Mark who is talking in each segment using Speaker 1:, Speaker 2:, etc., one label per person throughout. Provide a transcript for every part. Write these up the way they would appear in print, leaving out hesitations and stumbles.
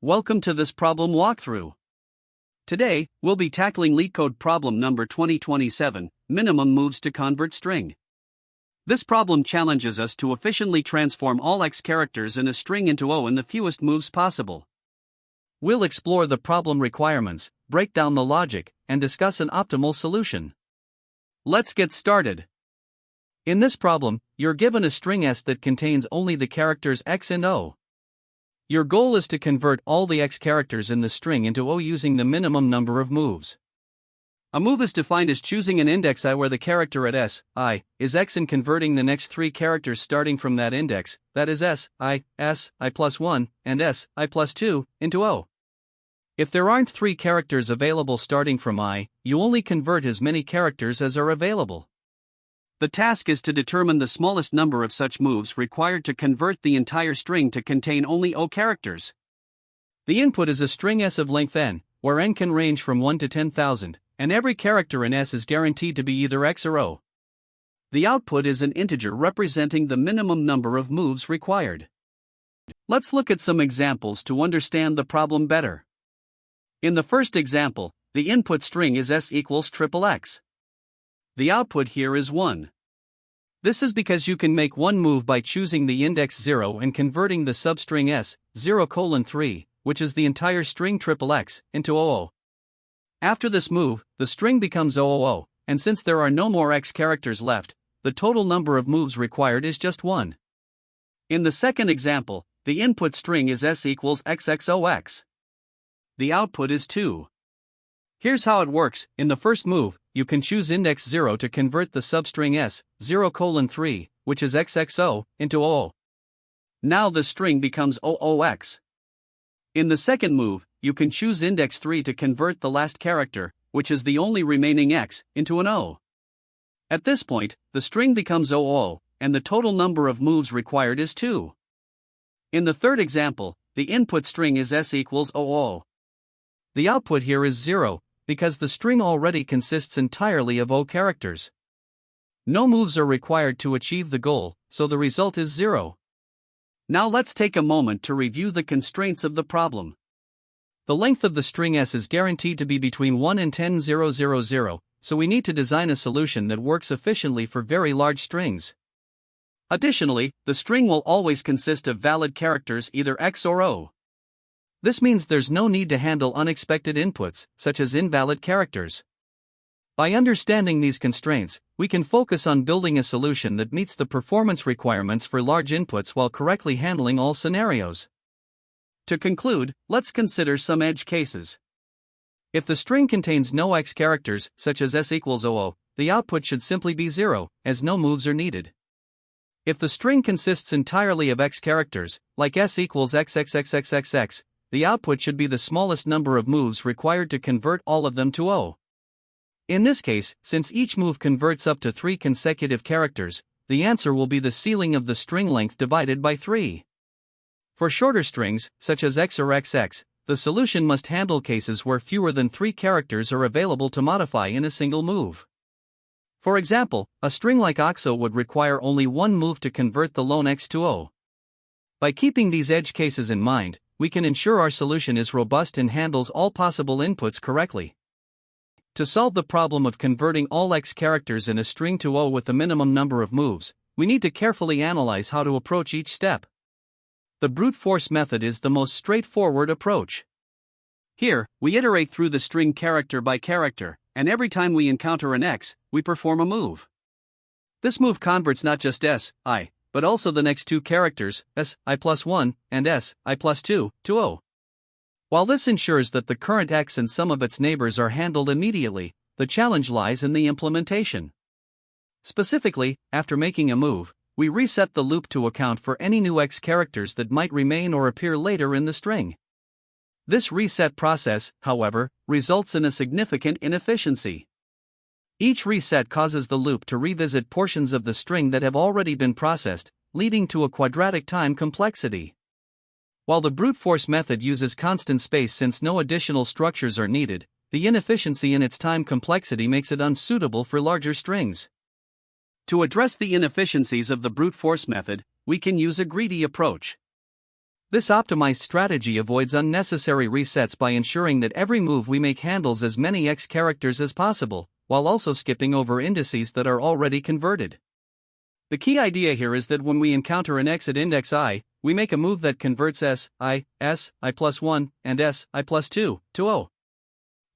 Speaker 1: Welcome to this problem walkthrough. Today, we'll be tackling LeetCode problem number 2027, minimum moves to convert string. This problem challenges us to efficiently transform all X characters in a string into O in the fewest moves possible. We'll explore the problem requirements, break down the logic, and discuss an optimal solution. Let's get started. In this problem, you're given a string S that contains only the characters X and O. Your goal is to convert all the X characters in the string into O using the minimum number of moves. A move is defined as choosing an index I where the character at S, I, is X and converting the next three characters starting from that index, that is S, I plus 1, and S, I plus 2, into O. If there aren't three characters available starting from I, you only convert as many characters as are available. The task is to determine the smallest number of such moves required to convert the entire string to contain only O characters. The input is a string S of length n, where n can range from 1 to 10,000, and every character in S is guaranteed to be either X or O. The output is an integer representing the minimum number of moves required. Let's look at some examples to understand the problem better. In the first example, the input string is S equals XXX. The output here is 1. This is because you can make one move by choosing the index 0 and converting the substring S, 0:3, which is the entire string XXX, into OO. After this move, the string becomes OOO, and since there are no more X characters left, the total number of moves required is just 1. In the second example, the input string is S equals XXOX. The output is 2. Here's how it works. In the first move, you can choose index 0 to convert the substring S, 0:3, which is XXO, into OO. Now the string becomes OOX. In the second move, you can choose index 3 to convert the last character, which is the only remaining X, into an O. At this point, the string becomes OO, and the total number of moves required is 2. In the third example, the input string is S equals OO. The output here is 0, because the string already consists entirely of O characters. No moves are required to achieve the goal, so the result is 0. Now let's take a moment to review the constraints of the problem. The length of the string S is guaranteed to be between 1 and 10,000, so we need to design a solution that works efficiently for very large strings. Additionally, the string will always consist of valid characters either X or O. This means there's no need to handle unexpected inputs, such as invalid characters. By understanding these constraints, we can focus on building a solution that meets the performance requirements for large inputs while correctly handling all scenarios. To conclude, let's consider some edge cases. If the string contains no X characters, such as S equals OO, the output should simply be 0, as no moves are needed. If the string consists entirely of X characters, like S equals XXXXXX, the output should be the smallest number of moves required to convert all of them to O. In this case, since each move converts up to 3 consecutive characters, the answer will be the ceiling of the string length divided by 3. For shorter strings, such as X or XX, the solution must handle cases where fewer than 3 characters are available to modify in a single move. For example, a string like OXO would require only one move to convert the lone X to O. By keeping these edge cases in mind, we can ensure our solution is robust and handles all possible inputs correctly. To solve the problem of converting all X characters in a string to O with the minimum number of moves, we need to carefully analyze how to approach each step. The brute force method is the most straightforward approach. Here, we iterate through the string character by character, and every time we encounter an X, we perform a move. This move converts not just S, I, but also the next two characters, S, I plus 1, and S, I plus 2, to O. While this ensures that the current X and some of its neighbors are handled immediately, the challenge lies in the implementation. Specifically, after making a move, we reset the loop to account for any new X characters that might remain or appear later in the string. This reset process, however, results in a significant inefficiency. Each reset causes the loop to revisit portions of the string that have already been processed, leading to a quadratic time complexity. While the brute force method uses constant space since no additional structures are needed, the inefficiency in its time complexity makes it unsuitable for larger strings. To address the inefficiencies of the brute force method, we can use a greedy approach. This optimized strategy avoids unnecessary resets by ensuring that every move we make handles as many X characters as possible, while also skipping over indices that are already converted. The key idea here is that when we encounter an X at index I, we make a move that converts I plus 1, and I plus 2 to O.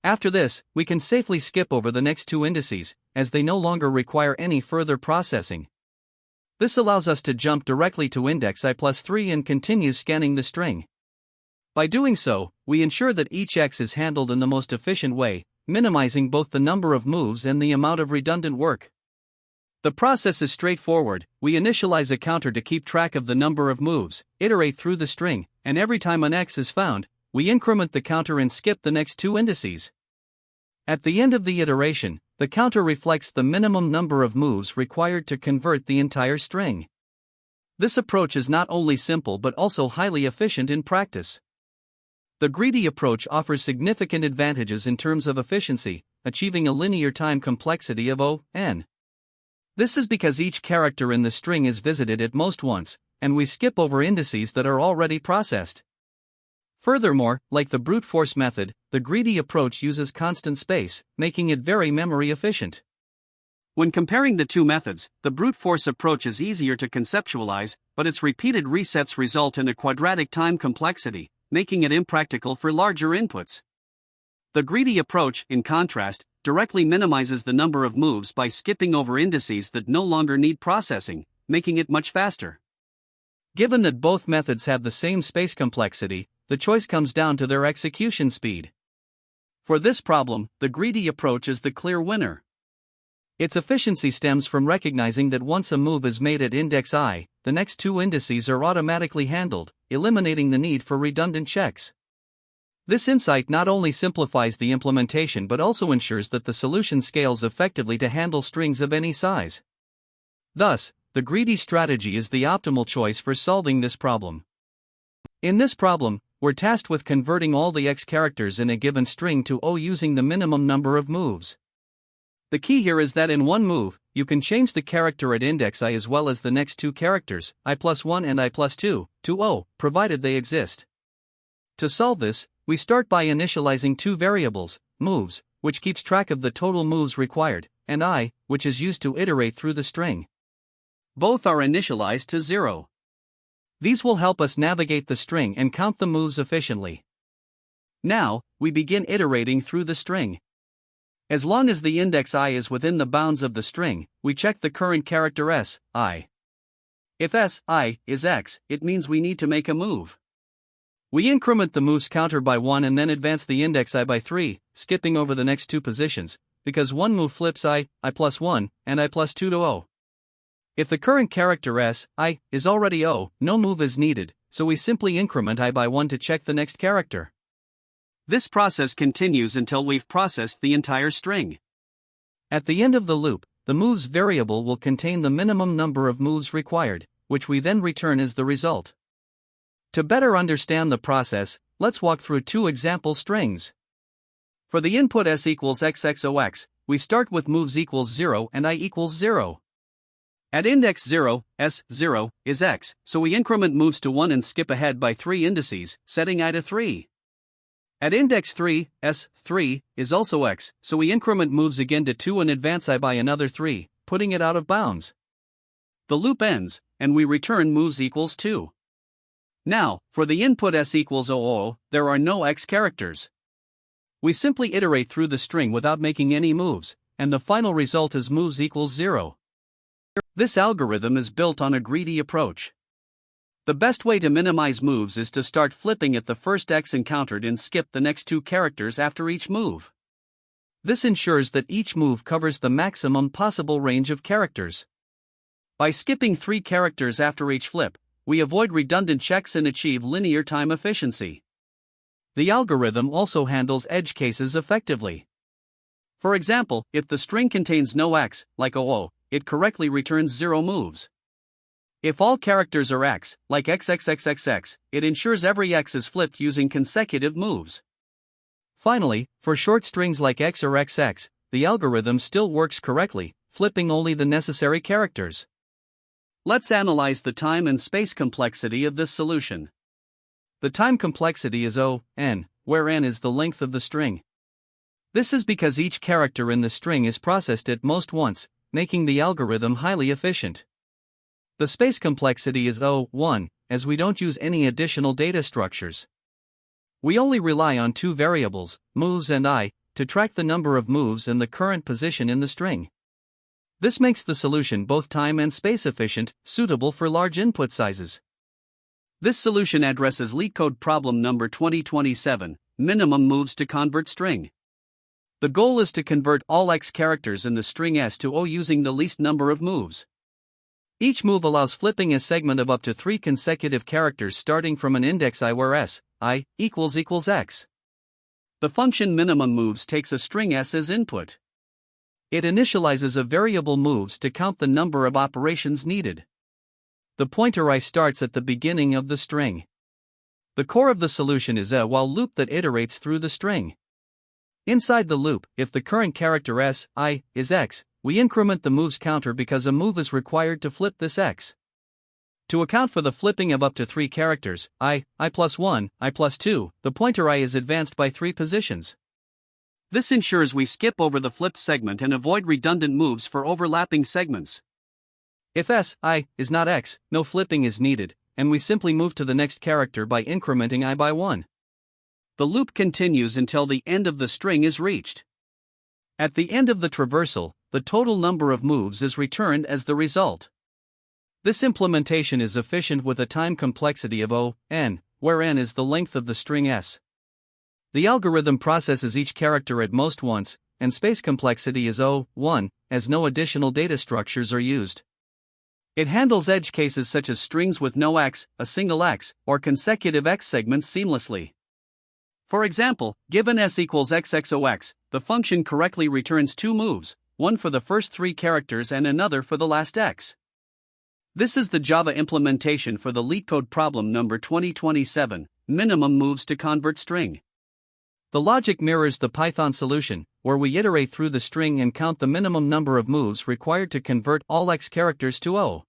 Speaker 1: After this, we can safely skip over the next two indices, as they no longer require any further processing. This allows us to jump directly to index I plus 3 and continue scanning the string. By doing so, we ensure that each X is handled in the most efficient way, minimizing both the number of moves and the amount of redundant work. The process is straightforward. We initialize a counter to keep track of the number of moves, iterate through the string, and every time an X is found, we increment the counter and skip the next two indices. At the end of the iteration, the counter reflects the minimum number of moves required to convert the entire string. This approach is not only simple but also highly efficient in practice. The greedy approach offers significant advantages in terms of efficiency, achieving a linear time complexity of O(n). This is because each character in the string is visited at most once, and we skip over indices that are already processed. Furthermore, like the brute force method, the greedy approach uses constant space, making it very memory efficient. When comparing the two methods, the brute force approach is easier to conceptualize, but its repeated resets result in a quadratic time complexity, making it impractical for larger inputs. The greedy approach, in contrast, directly minimizes the number of moves by skipping over indices that no longer need processing, making it much faster. Given that both methods have the same space complexity, the choice comes down to their execution speed. For this problem, the greedy approach is the clear winner. Its efficiency stems from recognizing that once a move is made at index I, the next two indices are automatically handled, eliminating the need for redundant checks. This insight not only simplifies the implementation but also ensures that the solution scales effectively to handle strings of any size. Thus, the greedy strategy is the optimal choice for solving this problem. In this problem, we're tasked with converting all the X characters in a given string to O using the minimum number of moves. The key here is that in one move, you can change the character at index I as well as the next two characters, I plus 1 and I plus 2, to O, provided they exist. To solve this, we start by initializing two variables, moves, which keeps track of the total moves required, and I, which is used to iterate through the string. Both are initialized to 0. These will help us navigate the string and count the moves efficiently. Now, we begin iterating through the string. As long as the index I is within the bounds of the string, we check the current character I. If I is X, it means we need to make a move. We increment the moves counter by 1 and then advance the index I by 3, skipping over the next two positions, because one move flips I plus 1, and I plus 2 to O. If the current character I is already O, no move is needed, so we simply increment I by 1 to check the next character. This process continues until we've processed the entire string. At the end of the loop, the moves variable will contain the minimum number of moves required, which we then return as the result. To better understand the process, let's walk through two example strings. For the input s equals xxox, we start with moves equals 0 and I equals 0. At index 0, s0 is x, so we increment moves to 1 and skip ahead by 3 indices, setting I to 3. At index 3, s3 is also x, so we increment moves again to 2 and advance I by another 3, putting it out of bounds. The loop ends, and we return moves equals 2. Now, for the input s equals 00, there are no x characters. We simply iterate through the string without making any moves, and the final result is moves equals 0. This algorithm is built on a greedy approach. The best way to minimize moves is to start flipping at the first X encountered and skip the next two characters after each move. This ensures that each move covers the maximum possible range of characters. By skipping 3 characters after each flip, we avoid redundant checks and achieve linear time efficiency. The algorithm also handles edge cases effectively. For example, if the string contains no X, like 00, it correctly returns 0 moves. If all characters are X, like XXXXX, it ensures every X is flipped using consecutive moves. Finally, for short strings like X or XX, the algorithm still works correctly, flipping only the necessary characters. Let's analyze the time and space complexity of this solution. the time complexity is O, n, where n is the length of the string. This is because each character in the string is processed at most once, making the algorithm highly efficient. The space complexity is O, 1, as we don't use any additional data structures. We only rely on two variables, moves and I, to track the number of moves and the current position in the string. This makes the solution both time and space efficient, suitable for large input sizes. This solution addresses LeetCode problem number 2027, minimum moves to convert string. The goal is to convert all x characters in the string S to O using the least number of moves. Each move allows flipping a segment of up to 3 consecutive characters starting from an index I where S, I, == x. The function minimum moves takes a string S as input. It initializes a variable moves to count the number of operations needed. The pointer I starts at the beginning of the string. The core of the solution is a while loop that iterates through the string. Inside the loop, if the current character S, I, is x, we increment the moves counter because a move is required to flip this x. To account for the flipping of up to 3 characters, I plus 1, I plus 2, the pointer I is advanced by 3 positions. This ensures we skip over the flipped segment and avoid redundant moves for overlapping segments. If S, I, is not x, no flipping is needed, and we simply move to the next character by incrementing I by 1. The loop continues until the end of the string is reached. At the end of the traversal, the total number of moves is returned as the result. This implementation is efficient with a time complexity of O, n, where n is the length of the string S. The algorithm processes each character at most once, and space complexity is O, 1, as no additional data structures are used. It handles edge cases such as strings with no x, a single x, or consecutive x segments seamlessly. For example, given S equals xxox, the function correctly returns 2 moves, one for the first 3 characters and another for the last x. This is the Java implementation for the LeetCode problem number 2027, minimum moves to convert string. The logic mirrors the Python solution, where we iterate through the string and count the minimum number of moves required to convert all x characters to O.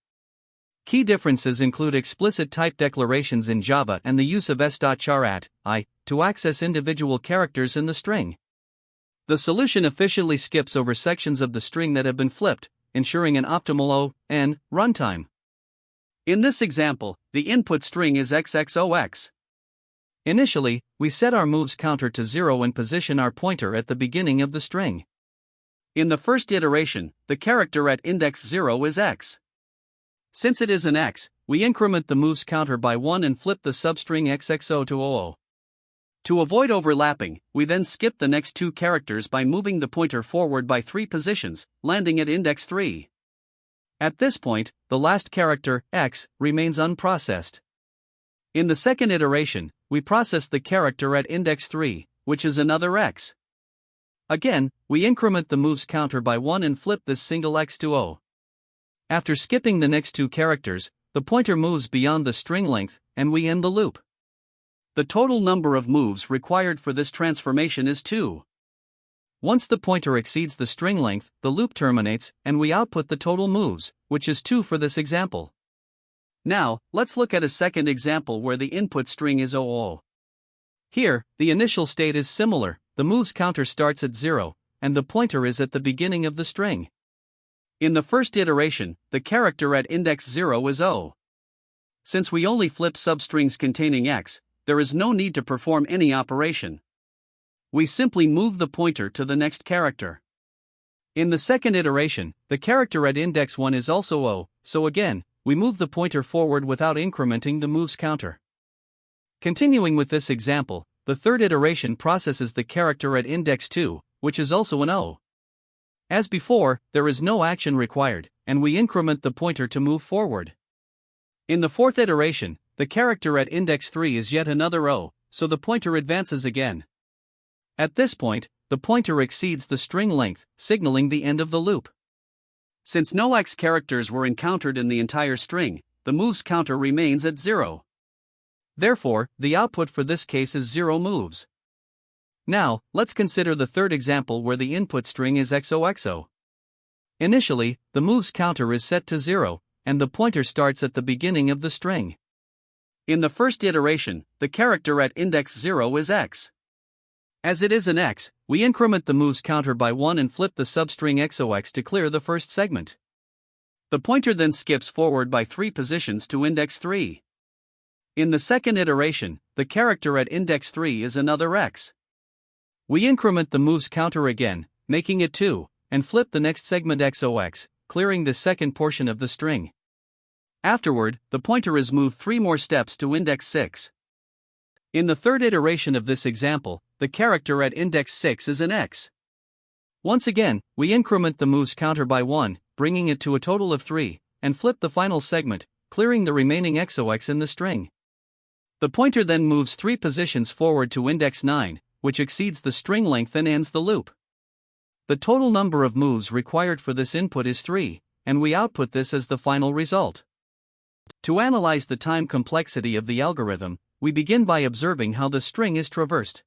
Speaker 1: Key differences include explicit type declarations in Java and the use of s.char at I to access individual characters in the string. The solution efficiently skips over sections of the string that have been flipped, ensuring an optimal O, n, runtime. In this example, the input string is xxox. Initially, we set our moves counter to 0 and position our pointer at the beginning of the string. In the first iteration, the character at index 0 is x. Since it is an x, we increment the moves counter by 1 and flip the substring xxo to oo. To avoid overlapping, we then skip the next 2 characters by moving the pointer forward by 3 positions, landing at index 3. At this point, the last character, x, remains unprocessed. In the second iteration, we process the character at index 3, which is another x. Again, we increment the moves counter by 1 and flip this single x to O. After skipping the next 2 characters, the pointer moves beyond the string length, and we end the loop. The total number of moves required for this transformation is 2. Once the pointer exceeds the string length, the loop terminates, and we output the total moves, which is 2 for this example. Now, let's look at a second example where the input string is OO. Here, the initial state is similar, the moves counter starts at 0, and the pointer is at the beginning of the string. In the first iteration, the character at index 0 is O. Since we only flip substrings containing x, there is no need to perform any operation. We simply move the pointer to the next character. In the second iteration, the character at index 1 is also O, so again, we move the pointer forward without incrementing the moves counter. Continuing with this example, the third iteration processes the character at index 2, which is also an O. As before, there is no action required, and we increment the pointer to move forward. In the fourth iteration, the character at index 3 is yet another O, so the pointer advances again. At this point, the pointer exceeds the string length, signaling the end of the loop. Since no x characters were encountered in the entire string, the moves counter remains at 0. Therefore, the output for this case is 0 moves. Now, let's consider the third example where the input string is XOXO. Initially, the moves counter is set to 0, and the pointer starts at the beginning of the string. In the first iteration, the character at index 0 is x. As it is an x, we increment the moves counter by 1 and flip the substring xox to clear the first segment. The pointer then skips forward by 3 positions to index 3. In the second iteration, the character at index 3 is another x. We increment the moves counter again, making it 2, and flip the next segment xox, clearing the second portion of the string. Afterward, the pointer is moved 3 more steps to index 6. In the third iteration of this example, the character at index 6 is an x. Once again, we increment the moves counter by 1, bringing it to a total of 3, and flip the final segment, clearing the remaining xox in the string. The pointer then moves 3 positions forward to index 9, which exceeds the string length and ends the loop. The total number of moves required for this input is 3, and we output this as the final result. To analyze the time complexity of the algorithm, we begin by observing how the string is traversed.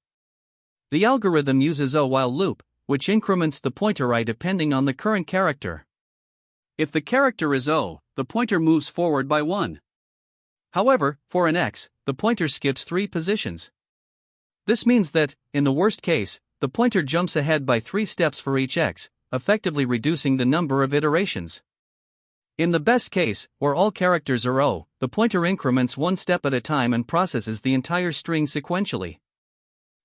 Speaker 1: The algorithm uses a while loop, which increments the pointer I depending on the current character. If the character is O, the pointer moves forward by 1. However, for an x, the pointer skips 3 positions. This means that, in the worst case, the pointer jumps ahead by 3 steps for each x, effectively reducing the number of iterations. In the best case, where all characters are O, the pointer increments 1 step at a time and processes the entire string sequentially.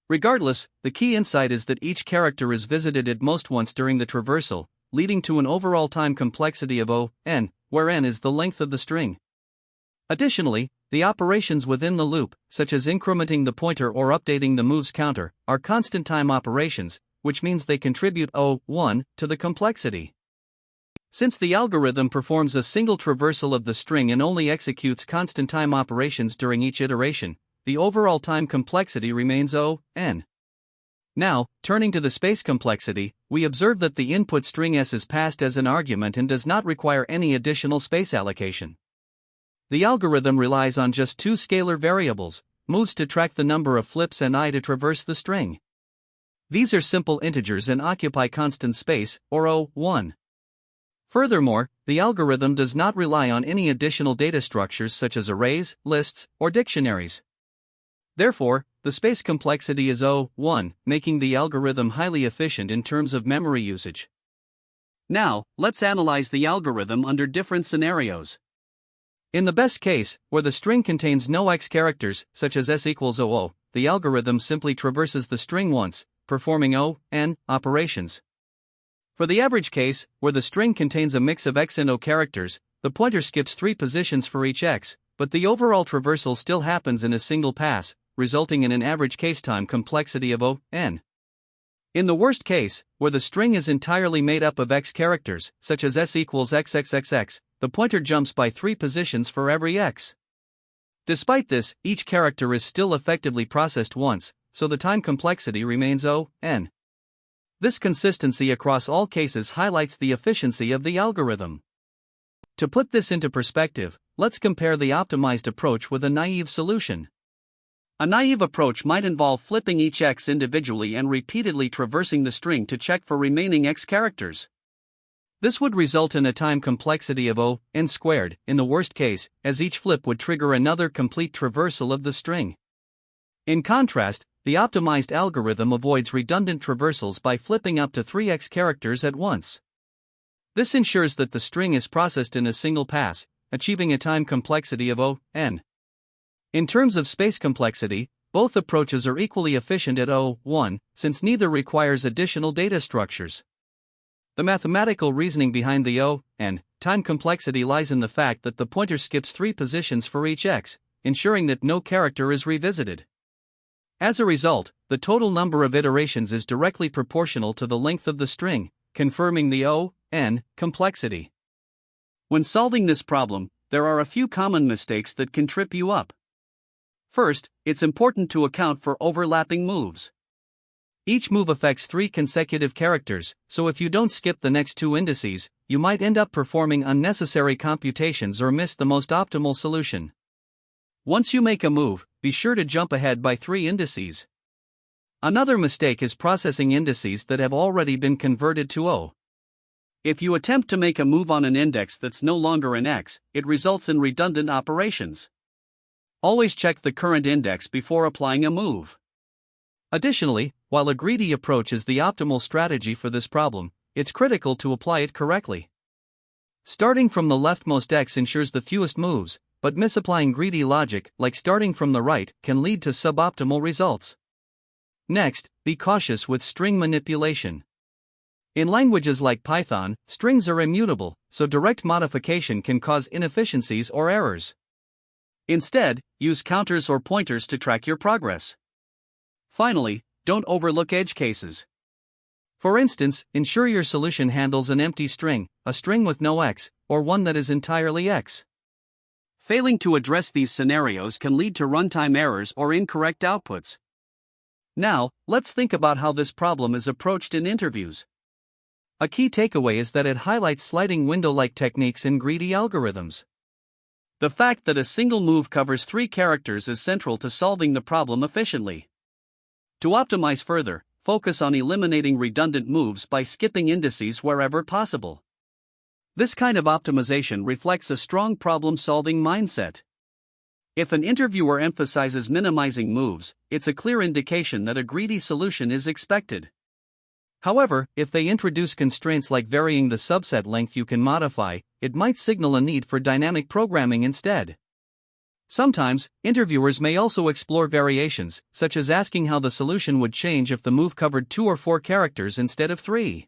Speaker 1: Regardless, the key insight is that each character is visited at most once during the traversal, leading to an overall time complexity of O, n, where n is the length of the string. Additionally, the operations within the loop, such as incrementing the pointer or updating the moves counter, are constant time operations, which means they contribute O1 to the complexity. Since the algorithm performs a single traversal of the string and only executes constant time operations during each iteration, the overall time complexity remains O(n). Now, turning to the space complexity, we observe that the input string s is passed as an argument and does not require any additional space allocation. The algorithm relies on just 2 scalar variables, moves to track the number of flips and I to traverse the string. These are simple integers and occupy constant space, or O1. Furthermore, the algorithm does not rely on any additional data structures such as arrays, lists, or dictionaries. Therefore, the space complexity is O1, making the algorithm highly efficient in terms of memory usage. Now, let's analyze the algorithm under different scenarios. In the best case, where the string contains no x characters, such as s equals OO, the algorithm simply traverses the string once, performing O(n) operations. For the average case, where the string contains a mix of x and O characters, the pointer skips 3 positions for each x, but the overall traversal still happens in a single pass, resulting in an average case time complexity of O(n). In the worst case, where the string is entirely made up of x characters, such as s equals xxxx, the pointer jumps by 3 positions for every x. Despite this, each character is still effectively processed once, so the time complexity remains O(n). This consistency across all cases highlights the efficiency of the algorithm. To put this into perspective, let's compare the optimized approach with a naive solution. A naive approach might involve flipping each x individually and repeatedly traversing the string to check for remaining x characters. This would result in a time complexity of O(n) squared, in the worst case, as each flip would trigger another complete traversal of the string. In contrast, the optimized algorithm avoids redundant traversals by flipping up to 3x characters at once. This ensures that the string is processed in a single pass, achieving a time complexity of O(n). In terms of space complexity, both approaches are equally efficient at O(1), since neither requires additional data structures. The mathematical reasoning behind the O(n) time complexity lies in the fact that the pointer skips 3 positions for each x, ensuring that no character is revisited. As a result, the total number of iterations is directly proportional to the length of the string, confirming the O(n) complexity. When solving this problem, there are a few common mistakes that can trip you up. First, it's important to account for overlapping moves. Each move affects 3 consecutive characters, so if you don't skip the next 2 indices, you might end up performing unnecessary computations or miss the most optimal solution. Once you make a move, be sure to jump ahead by 3 indices. Another mistake is processing indices that have already been converted to O. If you attempt to make a move on an index that's no longer an x, it results in redundant operations. Always check the current index before applying a move. Additionally, while a greedy approach is the optimal strategy for this problem, it's critical to apply it correctly. Starting from the leftmost X ensures the fewest moves, but misapplying greedy logic, like starting from the right, can lead to suboptimal results. Next, be cautious with string manipulation. In languages like Python, strings are immutable, so direct modification can cause inefficiencies or errors. Instead, use counters or pointers to track your progress. Finally, don't overlook edge cases. For instance, ensure your solution handles an empty string, a string with no X, or one that is entirely X. Failing to address these scenarios can lead to runtime errors or incorrect outputs. Now, let's think about how this problem is approached in interviews. A key takeaway is that it highlights sliding window-like techniques in greedy algorithms. The fact that a single move covers 3 characters is central to solving the problem efficiently. To optimize further, focus on eliminating redundant moves by skipping indices wherever possible. This kind of optimization reflects a strong problem-solving mindset. If an interviewer emphasizes minimizing moves, it's a clear indication that a greedy solution is expected. However, if they introduce constraints like varying the subset length you can modify, it might signal a need for dynamic programming instead. Sometimes, interviewers may also explore variations, such as asking how the solution would change if the move covered 2 or 4 characters instead of 3.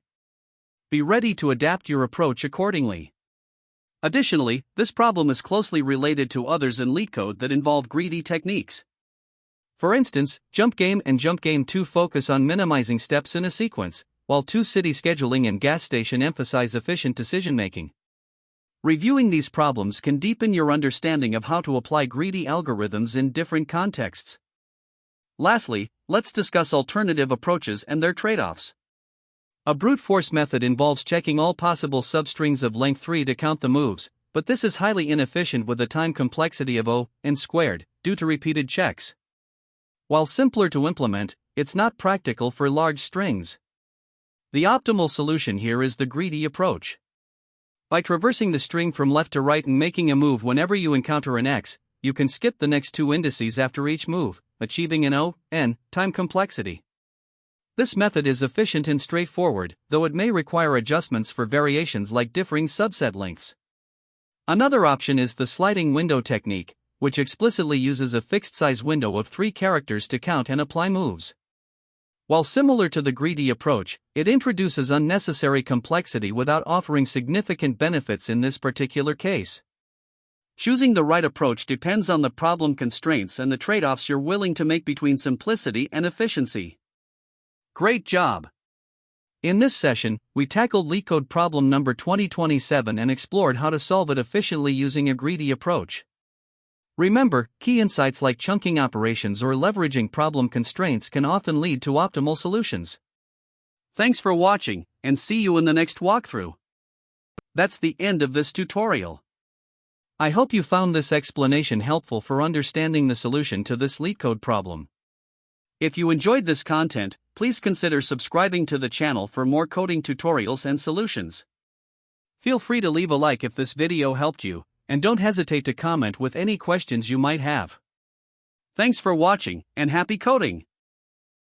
Speaker 1: Be ready to adapt your approach accordingly. Additionally, this problem is closely related to others in LeetCode that involve greedy techniques. For instance, Jump Game and Jump Game 2 focus on minimizing steps in a sequence, while 2 City Scheduling and Gas Station emphasize efficient decision-making. Reviewing these problems can deepen your understanding of how to apply greedy algorithms in different contexts. Lastly, let's discuss alternative approaches and their trade-offs. A brute force method involves checking all possible substrings of length 3 to count the moves, but this is highly inefficient with a time complexity of O(n) squared, due to repeated checks. While simpler to implement, it's not practical for large strings. The optimal solution here is the greedy approach. By traversing the string from left to right and making a move whenever you encounter an X, you can skip the next 2 indices after each move, achieving an O(n) time complexity. This method is efficient and straightforward, though it may require adjustments for variations like differing subset lengths. Another option is the sliding window technique, which explicitly uses a fixed size window of 3 characters to count and apply moves. While similar to the greedy approach, it introduces unnecessary complexity without offering significant benefits in this particular case. Choosing the right approach depends on the problem constraints and the trade-offs you're willing to make between simplicity and efficiency. Great job! In this session, we tackled LeetCode problem number 2027 and explored how to solve it efficiently using a greedy approach. Remember, key insights like chunking operations or leveraging problem constraints can often lead to optimal solutions. Thanks for watching, and see you in the next walkthrough. That's the end of this tutorial. I hope you found this explanation helpful for understanding the solution to this LeetCode problem. If you enjoyed this content, please consider subscribing to the channel for more coding tutorials and solutions. Feel free to leave a like if this video helped you, and don't hesitate to comment with any questions you might have. Thanks for watching, and happy coding!